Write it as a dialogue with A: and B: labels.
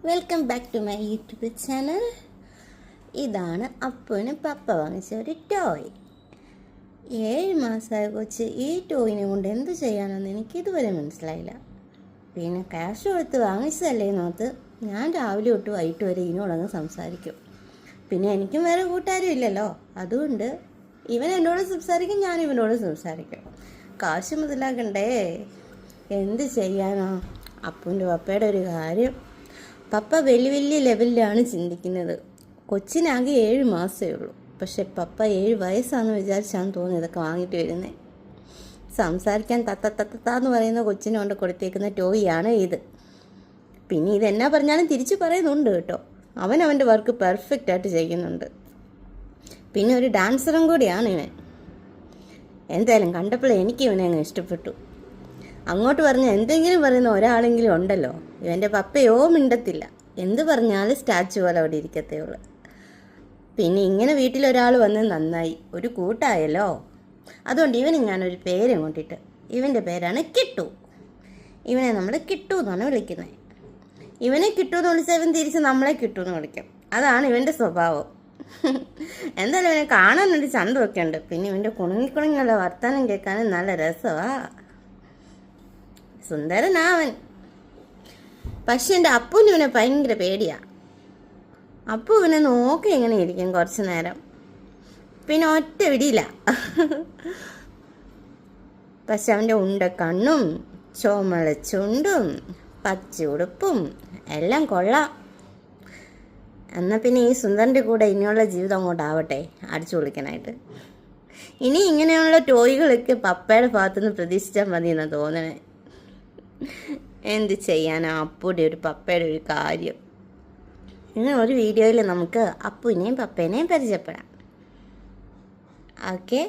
A: Welcome back to my YouTube channel. ഇതാണ് അപ്പുവിന് പപ്പ വാങ്ങിച്ച ഒരു ടോയ്. 7 മാസമായ കൊച്ച് ഈ ടോയിനെ കൊണ്ട് എന്ത് ചെയ്യാനെന്ന് എനിക്കിതുവരെ മനസ്സിലായില്ല. പിന്നെ ക്യാഷ് കൊടുത്ത് വാങ്ങിച്ചതല്ലേ എന്നോർത്ത് ഞാൻ രാവിലെ തൊട്ട് വൈകിട്ട് വരെ ഇതിനോടങ്ങ് സംസാരിക്കും. പിന്നെ എനിക്കും വേറെ കൂട്ടുകാരും ഇല്ലല്ലോ, അതുകൊണ്ട് ഇവൻ എന്നോട് സംസാരിക്കും, ഞാൻ ഇവനോട് സംസാരിക്കും. കാശ് മുതലാക്കണ്ടേ, എന്ത് ചെയ്യാനോ. അപ്പുവിൻ്റെ പപ്പയുടെ ഒരു കാര്യം, പപ്പ വലിയ വലിയ ലെവലിലാണ് ചിന്തിക്കുന്നത്. കൊച്ചിനാകെ 7 മാസമേ ഉള്ളൂ, പക്ഷെ പപ്പ 7 വയസ്സാണെന്ന് വിചാരിച്ചാണ് തോന്നുന്നത് ഇതൊക്കെ വാങ്ങിയിട്ട് വരുന്നത്. സംസാരിക്കാൻ തത്തന്ന് പറയുന്ന കൊച്ചിനെ കൊണ്ട് കൊടുത്തേക്കുന്ന ടോയിയാണ് ഇത്. പിന്നെ ഇതെന്നാ പറഞ്ഞാലും തിരിച്ചു പറയുന്നുണ്ട് കേട്ടോ. അവൻ്റെ വർക്ക് പെർഫെക്റ്റായിട്ട് ചെയ്യുന്നുണ്ട്. പിന്നെ ഒരു ഡാൻസറും കൂടിയാണ് ഇവൻ. എന്തായാലും കണ്ടപ്പോൾ എനിക്ക് ഇവനെ അങ്ങ് ഇഷ്ടപ്പെട്ടു. അങ്ങോട്ട് പറഞ്ഞ എന്തെങ്കിലും പറയുന്ന ഒരാളെങ്കിലും ഉണ്ടല്ലോ, ഇവൻ്റെ പപ്പയോ മിണ്ടത്തില്ല. എന്ത് പറഞ്ഞാലും സ്റ്റാച്ചു പോലെ അവിടെ ഇരിക്കത്തേ ഉള്ളു. പിന്നെ ഇങ്ങനെ വീട്ടിലൊരാൾ വന്ന് നന്നായി, ഒരു കൂട്ടായല്ലോ. അതുകൊണ്ട് ഇവന് ഞാനൊരു പേര് കൊണ്ടിട്ട്, ഇവൻ്റെ പേരാണ് കിട്ടു. ഇവനെ നമ്മൾ കിട്ടു എന്നാണ് വിളിക്കുന്നത്. ഇവനെ കിട്ടു എന്ന് വിളിച്ചാൽ ഇവൻ തിരിച്ച് നമ്മളെ കിട്ടു എന്ന് വിളിക്കും. അതാണ് ഇവൻ്റെ സ്വഭാവം. എന്തായാലും ഇവനെ കാണാനൊരു ചന്തമൊക്കെ ഉണ്ട്. പിന്നെ ഇവൻ്റെ കുണുങ്ങിക്കുണുങ്ങുള്ള വർത്തമാനം കേൾക്കാനും നല്ല രസമാണ്. സുന്ദരനാവൻ. പക്ഷെ എൻ്റെ അപ്പുവിന് ഇവനെ ഭയങ്കര പേടിയാണ്. അപ്പു ഇവനെ നോക്കി എങ്ങനെ ഇരിക്കും കുറച്ച് നേരം, പിന്നെ ഒറ്റ വിടിയില്ല. പക്ഷെ അവൻ്റെ ഉണ്ട കണ്ണും ചോമള ചുണ്ടും പച്ച ഉടുപ്പും എല്ലാം കൊള്ളാം. എന്നാൽ പിന്നെ ഈ സുന്ദരൻ്റെ കൂടെ ഇനിയുള്ള ജീവിതം അങ്ങോട്ടാവട്ടെ, അടിച്ചു പൊളിക്കാനായിട്ട്. ഇനി ഇങ്ങനെയുള്ള ടോയ്കളൊക്കെ പപ്പയുടെ ഭാഗത്തുനിന്ന് പ്രതീക്ഷിച്ചാൽ മതി എന്നാണ് തോന്നണേ. എന്ത് ചെയ്യാനാ, അപ്പുയുടെ ഒരു പപ്പയുടെ ഒരു കാര്യം. ഇങ്ങനെ ഒരു വീഡിയോയിൽ നമുക്ക് അപ്പുവിനെയും പപ്പേനെയും പരിചയപ്പെടാം. ഓക്കെ.